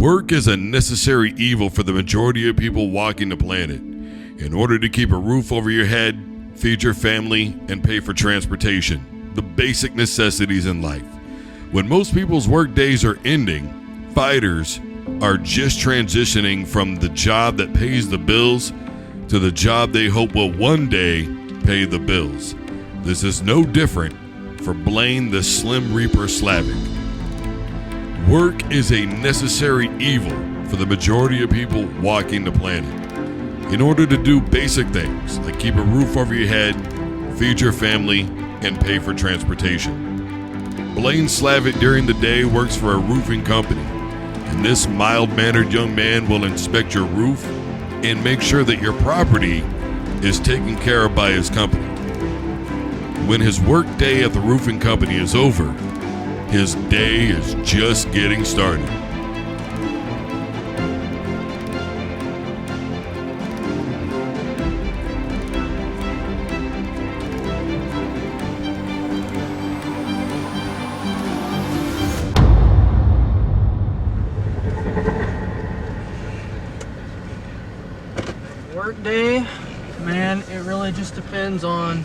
Work is a necessary evil for the majority of people walking the planet. In order to keep a roof over your head, feed your family, and pay for transportation, the basic necessities in life. When most people's work days are ending, fighters are just transitioning from the job that pays the bills to the job they hope will one day pay the bills. This is no different for Blaine the Slim Reaper Slavic. Work is a necessary evil for the majority of people walking the planet. In order to do basic things like keep a roof over your head, feed your family, and pay for transportation. Blaine Slavic during the day works for a roofing company, and this mild-mannered young man will inspect your roof and make sure that your property is taken care of by his company. When his work day at the roofing company is over, his day is just getting started. Work day, man, it really just depends on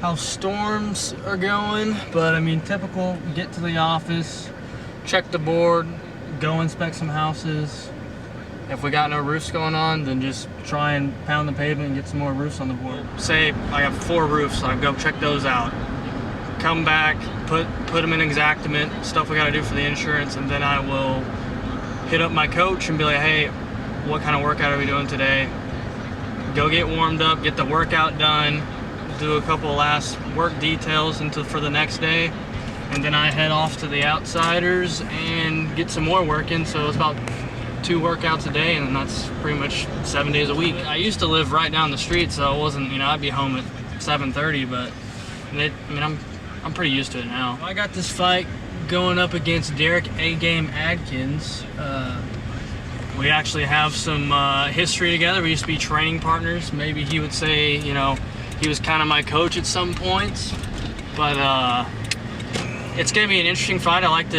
how storms are going, but I mean, typical, get to the office, check the board, go inspect some houses. If we got no roofs going on, then just try and pound the pavement and get some more roofs on the board. Say I have 4 roofs, I go check those out, come back, put them in Exactament, stuff we gotta do for the insurance, and then I will hit up my coach and be like, hey, what kind of workout are we doing today? Go get warmed up, get the workout done, do a couple last work details for the next day, and then I head off to the Outsiders and get some more work in. So it's about 2 workouts a day, and that's pretty much 7 days a week. I used to live right down the street, so it wasn't, I'd be home at 7:30, but I'm pretty used to it now. I got this fight going up against Derek A-Game Adkins. We actually have some history together. We used to be training partners. Maybe he would say, he was kind of my coach at some points, but it's gonna be an interesting fight. I like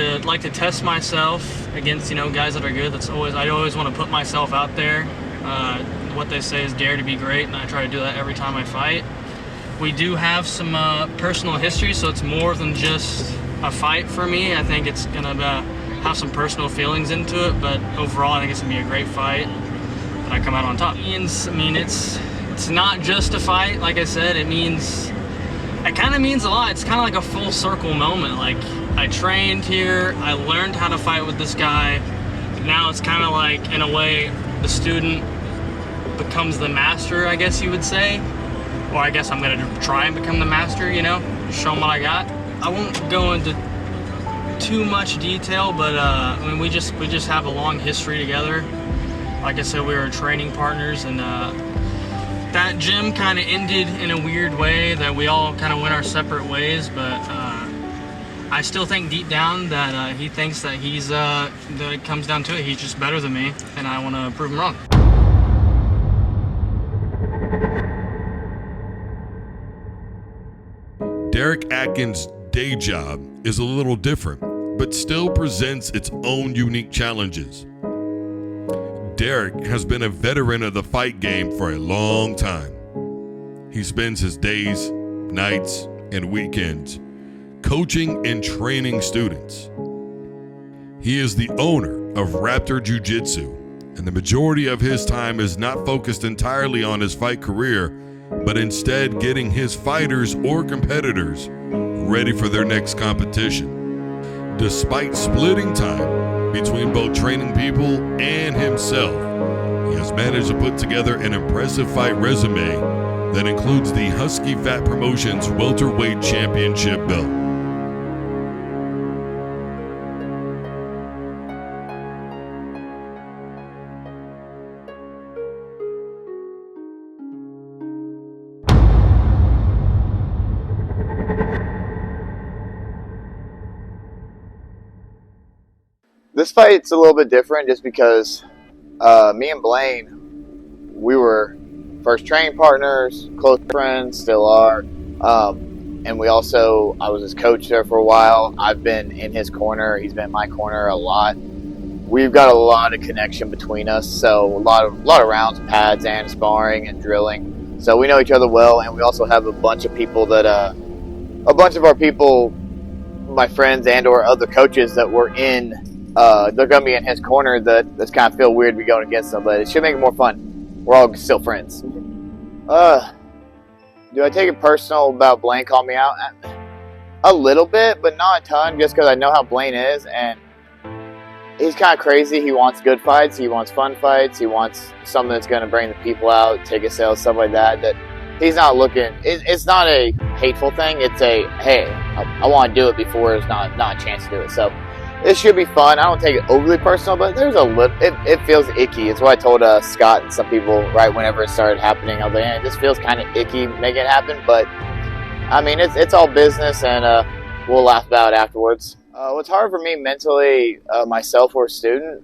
to test myself against guys that are good. I always want to put myself out there. What they say is dare to be great, and I try to do that every time I fight. We do have some personal history, so it's more than just a fight for me. I think it's gonna have some personal feelings into it, but overall I think it's gonna be a great fight that I come out on top. It's not just a fight, like I said. It kind of means a lot. It's kind of like a full circle moment. Like, I trained here, I learned how to fight with this guy. Now it's kind of like, in a way, the student becomes the master, I guess you would say. Or I guess I'm gonna try and become the master, show them what I got. I won't go into too much detail, but we just have a long history together. Like I said, we were training partners, and that gym kind of ended in a weird way that we all kind of went our separate ways, but I still think deep down that he thinks that that it comes down to it, he's just better than me, and I want to prove him wrong. Derek Atkins' day job is a little different, but still presents its own unique challenges. Derek has been a veteran of the fight game for a long time. He spends his days, nights, and weekends coaching and training students. He is the owner of Raptor Jiu-Jitsu, and the majority of his time is not focused entirely on his fight career, but instead getting his fighters or competitors ready for their next competition. Despite splitting time between both training people and himself, he has managed to put together an impressive fight resume that includes the Husky Fat Promotions welterweight championship belt. This fight's a little bit different just because me and Blaine, we were first training partners, close friends, still are. And I was his coach there for a while. I've been in his corner. He's been in my corner a lot. we've got a lot of connection between us. So a lot of rounds, pads, and sparring and drilling. So we know each other well, and we also have a bunch of people that a bunch of our people, my friends and or other coaches that were in, they're going to be in his corner. That's kind of feel weird to be going against them, but it should make it more fun. We're all still friends. Do I take it personal about Blaine calling me out? A little bit, but not a ton, just because I know how Blaine is, and he's kind of crazy. He wants good fights. He wants fun fights. He wants something that's going to bring the people out, ticket sales, stuff like that. That he's not looking. It's not a hateful thing. It's a, hey, I want to do it before there's not a chance to do it. So it should be fun. I don't take it overly personal, but there's a little. It feels icky. It's what I told Scott and some people right whenever it started happening. I was like, it just feels kind of icky making it happen. But I mean, it's all business, and we'll laugh about it afterwards. What's hard for me mentally, myself or a student?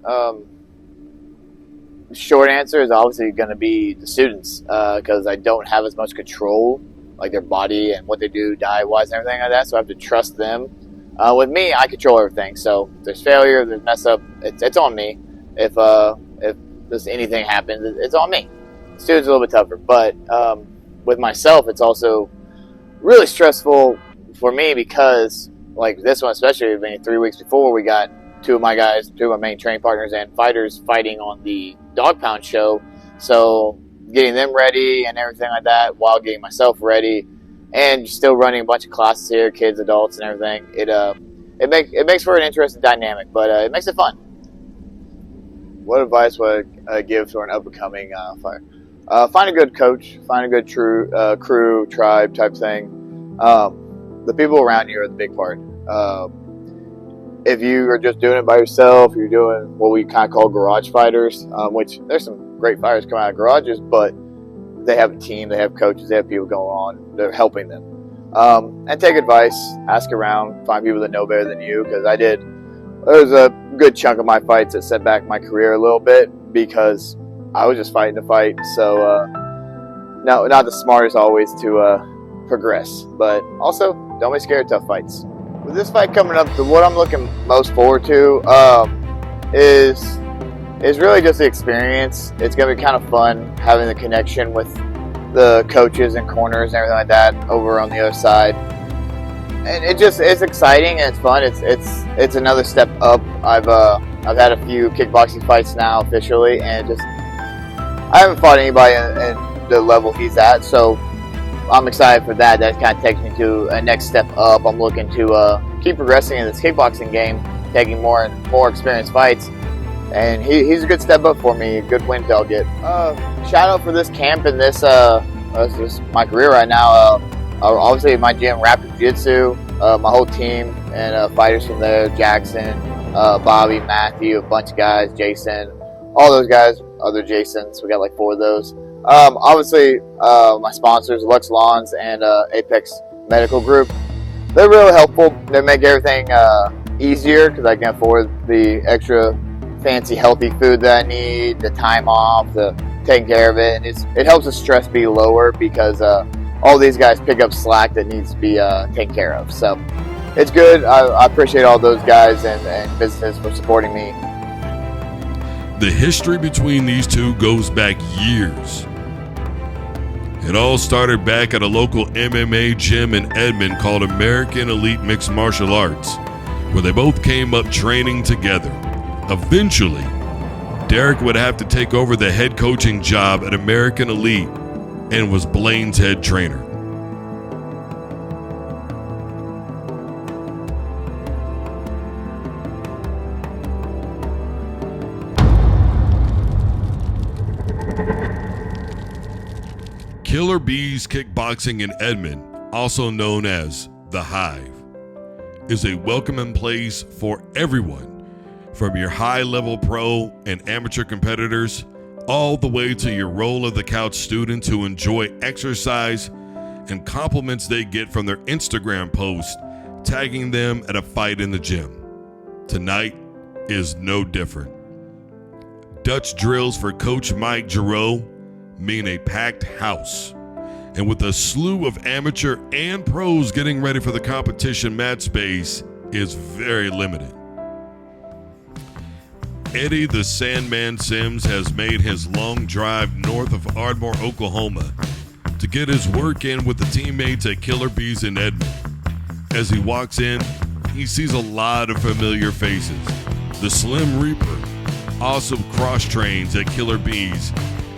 Short answer is obviously going to be the students, because I don't have as much control, like their body and what they do diet-wise and everything like that. So I have to trust them. With me, I control everything. So if there's failure, there's mess up, it's on me. If there's anything happens, it's on me. Students are a little bit tougher, but with myself, it's also really stressful for me because, like this one especially, I mean, 3 weeks before, we got two of my main training partners and fighters fighting on the dog pound show. So getting them ready and everything like that while getting myself ready and still running a bunch of classes here, kids, adults, and everything. It makes for an interesting dynamic, but it makes it fun. What advice would I give to an up-and-coming fighter? Find a good coach, find a good crew, tribe type thing. The people around you are the big part. If you are just doing it by yourself, you're doing what we kind of call garage fighters, which there's some great fighters coming out of garages, but they have a team, they have coaches, they have people going on, they're helping them. And take advice, ask around, find people that know better than you, because there was a good chunk of my fights that set back my career a little bit because I was just fighting to fight. So, no, not the smartest always to progress, but also don't be scared of tough fights. With this fight coming up, what I'm looking most forward to is really just the experience. It's going to be kind of fun having the connection with the coaches and corners and everything like that over on the other side. And it's exciting and it's fun. It's another step up. I've had a few kickboxing fights now officially, and I haven't fought anybody in the level he's at, so I'm excited for that. That kind of takes me to a next step up. I'm looking to keep progressing in this kickboxing game, taking more and more experienced fights. And he's a good step up for me, a good win I'll get. Shout out for this camp and this is my career right now. Obviously my gym, Rapid Jiu-Jitsu, my whole team, and fighters from there, Jackson, Bobby, Matthew, a bunch of guys, Jason, all those guys, other Jasons, we got like 4 of those. Obviously, my sponsors, Lux Lawns and Apex Medical Group, they're really helpful. They make everything easier because I can afford the extra fancy healthy food that I need, the time off, the taking care of it, and it helps the stress be lower because all these guys pick up slack that needs to be taken care of. So it's good. I appreciate all those guys and businesses for supporting me. The history between these two goes back years. It all started back at a local MMA gym in Edmond called American Elite Mixed Martial Arts, where they both came up training together. Eventually, Derek would have to take over the head coaching job at American Elite and was Blaine's head trainer. Killer Bees Kickboxing in Edmond, also known as The Hive, is a welcoming place for everyone, from your high-level pro and amateur competitors all the way to your roll-of-the-couch students who enjoy exercise and compliments they get from their Instagram post tagging them at a fight in the gym. Tonight is no different. Dutch drills for Coach Mike Giroux mean a packed house. And with a slew of amateur and pros getting ready for the competition, mat space is very limited. Eddie the Sandman Sims has made his long drive north of Ardmore, Oklahoma to get his work in with the teammates at Killer Bees in Edmond. As he walks in, he sees a lot of familiar faces. The Slim Reaper also cross-trains at Killer Bees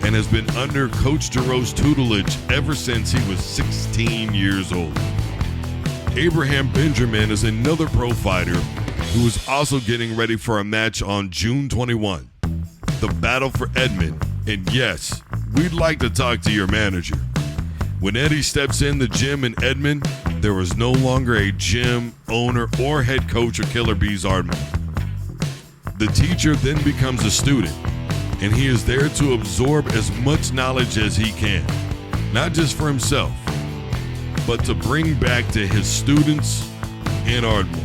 and has been under Coach Giroux's tutelage ever since he was 16 years old. Abraham Benjamin is another pro fighter who is also getting ready for a match on June 21. The battle for Edmond, and yes, we'd like to talk to your manager. When Eddie steps in the gym in Edmond, there was no longer a gym owner or head coach of Killer Bees Ardmore. The teacher then becomes a student, and he is there to absorb as much knowledge as he can, not just for himself, but to bring back to his students in Ardmore.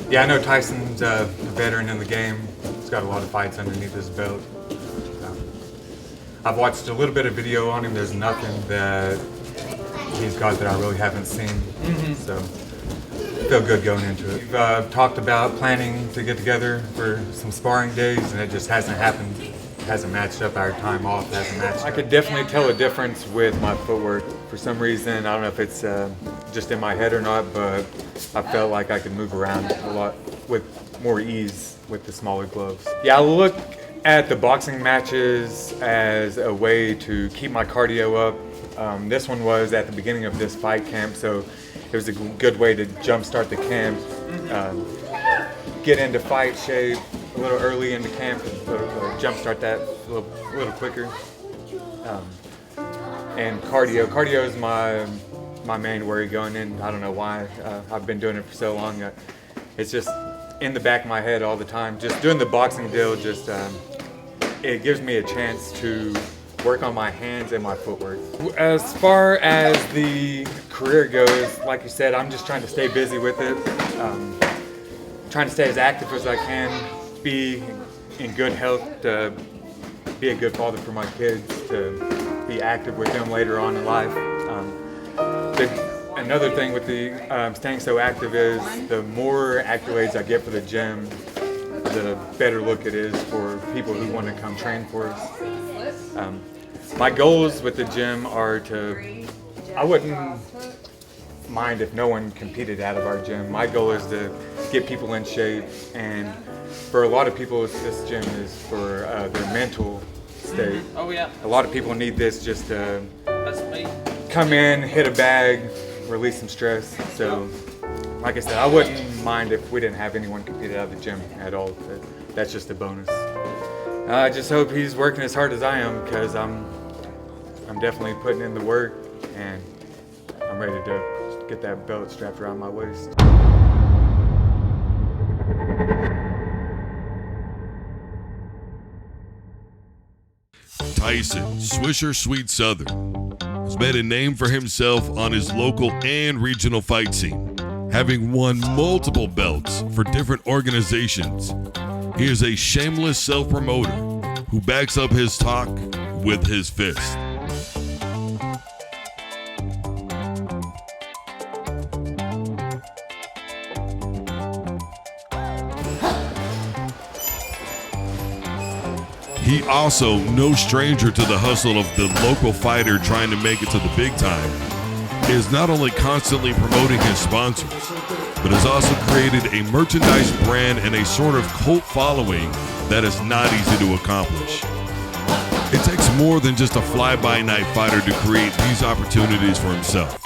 Yeah, I know Tyson's a veteran in the game. He's got a lot of fights underneath his belt. I've watched a little bit of video on him. There's nothing that he's got that I really haven't seen. So I feel good going into it. We've talked about planning to get together for some sparring days, and it just hasn't happened. Hasn't matched up. Our time off hasn't matched up. I could definitely tell a difference with my footwork. For some reason, I don't know if it's just in my head or not, but I felt like I could move around a lot with more ease with the smaller gloves. Yeah, I look at the boxing matches as a way to keep my cardio up. This one was at the beginning of this fight camp, so it was a good way to jumpstart the camp, get into fight shape a little early into camp, and jumpstart that a little quicker. And cardio is my main worry going in. I don't know why. I've been doing it for so long. It's just in the back of my head all the time. Just doing the boxing deal, just it gives me a chance to work on my hands and my footwork. As far as the career goes, like you said, I'm just trying to stay busy with it. Trying to stay as active as I can, be in good health, to be a good father for my kids, to be active with them later on in life. Another thing with the staying so active is the more accolades I get for the gym, the better look it is for people who want to come train for us. My goals with the gym are I wouldn't mind if no one competed out of our gym. My goal is to get people in shape, and for a lot of people, this gym is for their mental state. Oh yeah. A lot of people need this just to come in, hit a bag, release some stress. So, like I said, I wouldn't mind if we didn't have anyone compete out of the gym at all. That's just a bonus. I just hope he's working as hard as I am, because I'm definitely putting in the work, and I'm ready to get that belt strapped around my waist. Tyson Swisher Sweet Southern has made a name for himself on his local and regional fight scene, having won multiple belts for different organizations. He is a shameless self-promoter who backs up his talk with his fist. He also, no stranger to the hustle of the local fighter trying to make it to the big time, is not only constantly promoting his sponsors, but has also created a merchandise brand and a sort of cult following that is not easy to accomplish. It takes more than just a fly-by-night fighter to create these opportunities for himself.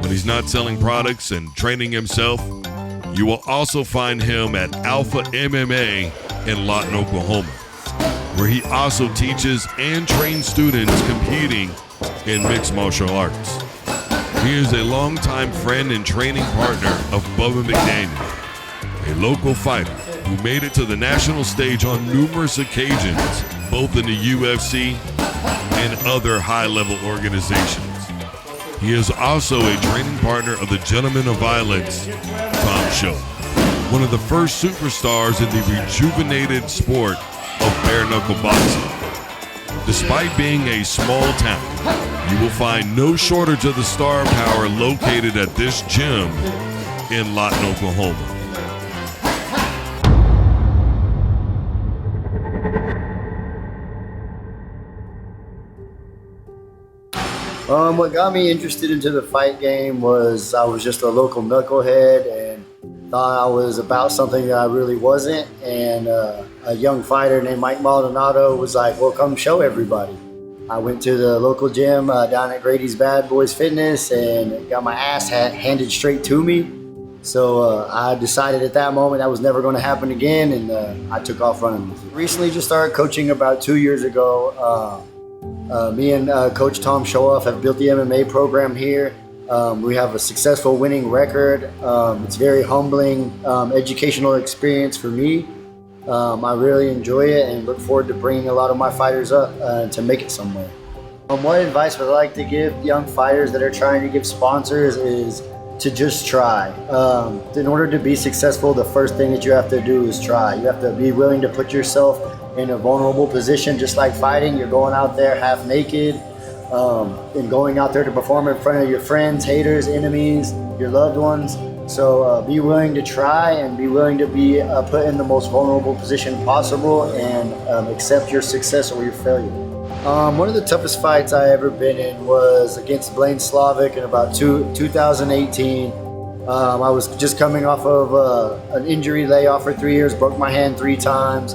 When he's not selling products and training himself, you will also find him at Alpha MMA in Lawton, Oklahoma, where he also teaches and trains students competing in mixed martial arts. He is a longtime friend and training partner of Bubba McDaniel, a local fighter who made it to the national stage on numerous occasions, both in the UFC and other high-level organizations. He is also a training partner of the Gentleman of Violence, Tom Show, one of the first superstars in the rejuvenated sport of bare-knuckle boxing. Despite being a small town, you will find no shortage of the star power located at this gym in Lawton, Oklahoma. What got me interested into the fight game was I was just a local knucklehead and thought I was about something that I really wasn't. And a young fighter named Mike Maldonado was like, well, come show everybody. I went to the local gym down at Grady's Bad Boys Fitness and got my ass handed straight to me. So I decided at that moment that was never going to happen again, and I took off running with it. Recently just started coaching about 2 years ago. Me and Coach Tom Showoff have built the MMA program here. We have a successful winning record. It's very humbling, educational experience for me. I really enjoy it and look forward to bringing a lot of my fighters up to make it somewhere. What advice would I like to give young fighters that are trying to give sponsors is to just try. In order to be successful, the first thing that you have to do is try. You have to be willing to put yourself in a vulnerable position, just like fighting. You're going out there half naked and going out there to perform in front of your friends, haters, enemies, your loved ones. So be willing to try and be willing to be put in the most vulnerable position possible and accept your success or your failure. One of the toughest fights I ever been in was against Blaine Slavic in about 2018. I was just coming off of an injury layoff for 3 years, broke my hand 3 times,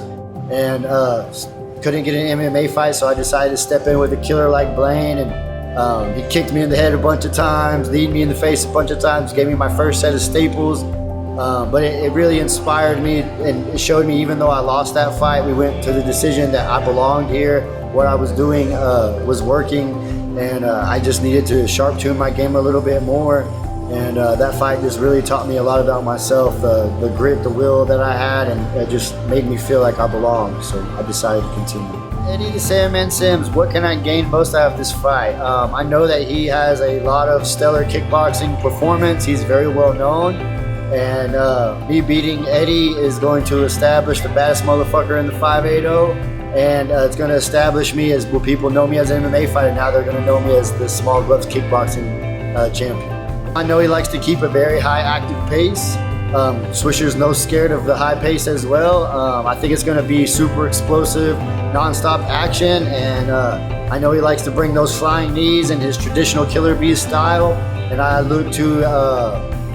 and couldn't get an MMA fight, so I decided to step in with a killer like Blaine, and he kicked me in the head a bunch of times, kneed me in the face a bunch of times, gave me my first set of staples, but it really inspired me, and it showed me even though I lost that fight, we went to the decision that I belonged here, what I was doing was working, and I just needed to sharp tune my game a little bit more. And that fight just really taught me a lot about myself, the grit, the will that I had, and it just made me feel like I belonged. So I decided to continue. Eddie the Sandman Sims, what can I gain most out of this fight? I know that he has a lot of stellar kickboxing performance. He's very well known. And me beating Eddie is going to establish the baddest motherfucker in the 580. And it's going to establish me as, well, people know me as an MMA fighter. Now they're going to know me as the small gloves kickboxing champion. I know he likes to keep a very high active pace. Swisher's no scared of the high pace as well. I think it's going to be super explosive, non-stop action, and I know he likes to bring those flying knees in his traditional Killer Bee style, and I look to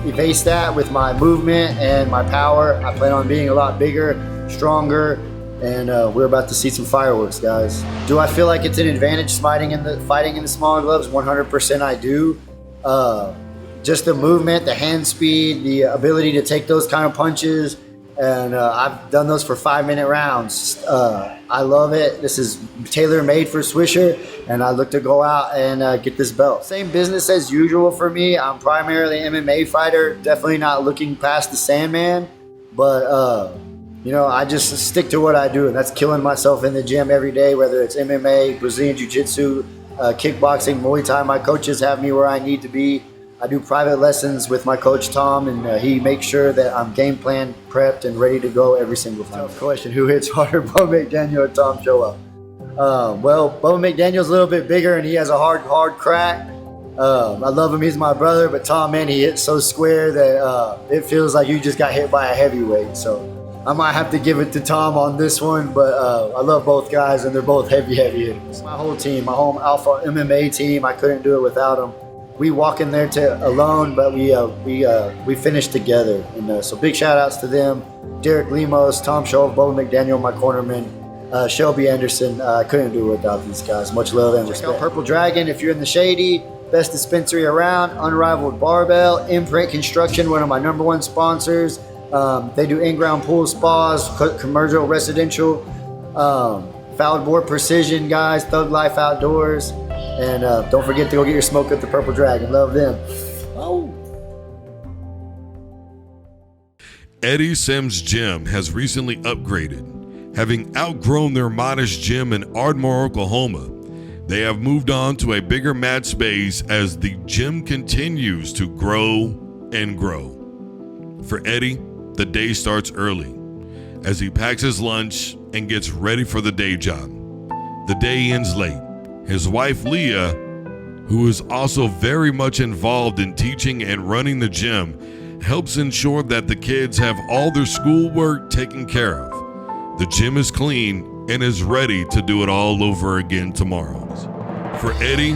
evase that with my movement and my power. I plan on being a lot bigger, stronger, and we're about to see some fireworks, guys. Do I feel like it's an advantage fighting in the smaller gloves? 100% I do. Just the movement, the hand speed, the ability to take those kind of punches, and I've done those for 5-minute rounds. I love it. This is tailor-made for Swisher, and I look to go out and get this belt. Same business as usual for me. I'm primarily an MMA fighter, definitely not looking past the Sandman, but you know, I just stick to what I do, and that's killing myself in the gym every day, whether it's MMA, Brazilian Jiu-Jitsu, kickboxing, Muay Thai. My coaches have me where I need to be. I do private lessons with my coach Tom, and he makes sure that I'm game plan prepped and ready to go every single time. Tough question: who hits harder, Bo McDaniel or Tom Showoff? Well, Bo McDaniel's a little bit bigger, and he has a hard crack. I love him; he's my brother. But Tom, man, he hits so square that it feels like you just got hit by a heavyweight. So I might have to give it to Tom on this one. But I love both guys, and they're both heavy hitters. My whole team, my home Alpha MMA team, I couldn't do it without them. We walk in there alone, but we finish together. And so big shout outs to them. Derek Lemos, Tom Showoff, Bo McDaniel, my cornerman, Shelby Anderson. I couldn't do it without these guys. Much love and respect. Check out Purple Dragon if you're in the Shady. Best dispensary around, unrivaled barbell. Imprint Construction, one of my #1 sponsors. They do in-ground pool spas, commercial, residential, fouled board precision, guys, Thug Life Outdoors. And don't forget to go get your smoke at the Purple Dragon. Love them. Oh. Eddie Sims Gym has recently upgraded. Having outgrown their modest gym in Ardmore, Oklahoma, they have moved on to a bigger mat space as the gym continues to grow and grow. For Eddie, the day starts early as he packs his lunch and gets ready for the day job. The day ends late. His wife, Leah, who is also very much involved in teaching and running the gym, helps ensure that the kids have all their schoolwork taken care of. The gym is clean and is ready to do it all over again tomorrow. For Eddie,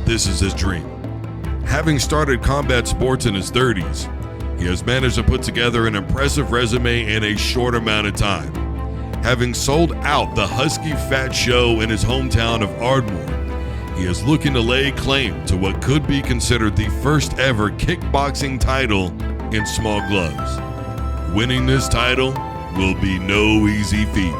this is his dream. Having started combat sports in his 30s, he has managed to put together an impressive resume in a short amount of time. Having sold out the Husky Fat Show in his hometown of Ardmore, he is looking to lay claim to what could be considered the first ever kickboxing title in small gloves. Winning this title will be no easy feat.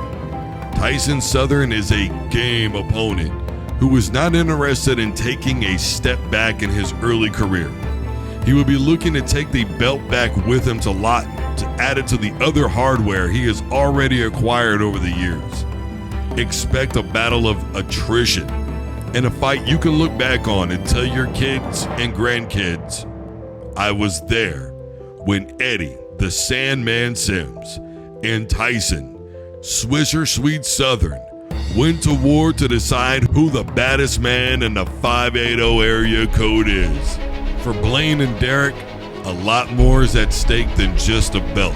Tyson Southern is a game opponent who is not interested in taking a step back in his early career. He will be looking to take the belt back with him to Lawton to add it to the other hardware he has already acquired over the years. Expect a battle of attrition and a fight you can look back on and tell your kids and grandkids, I was there when Eddie, the Sandman Sims, and Tyson, Swisher Sweet Southern, went to war to decide who the baddest man in the 580 area code is. For Blaine and Derek, a lot more is at stake than just a belt.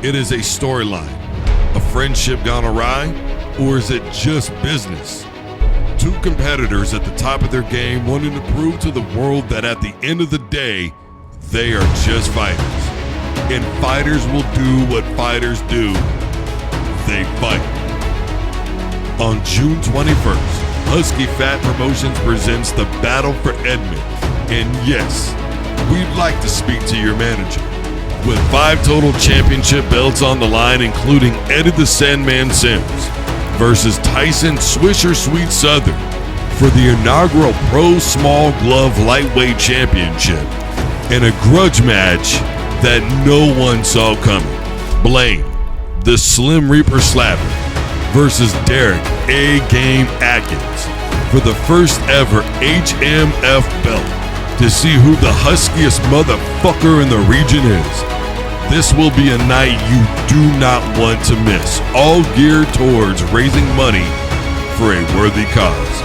It is a storyline, a friendship gone awry, or is it just business? Two competitors at the top of their game wanting to prove to the world that at the end of the day, they are just fighters. And fighters will do what fighters do. They fight. On June 21st, Husky Fat Promotions presents the Battle for Edmond. And yes, we'd like to speak to your manager. With 5 total championship belts on the line, including Eddie the Sandman Sims versus Tyson Swisher Sweet Southern for the inaugural Pro Small Glove Lightweight Championship, and a grudge match that no one saw coming. Blaine, the Slim Reaper Slapper, versus Derek A-Game Atkins for the first ever HMF belt to see who the huskiest motherfucker in the region is. This will be a night you do not want to miss, all geared towards raising money for a worthy cause.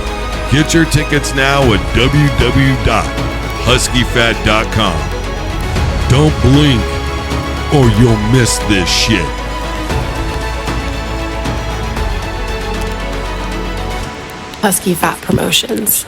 Get your tickets now at www.huskyfat.com. Don't blink or you'll miss this shit. Husky Fat Promotions.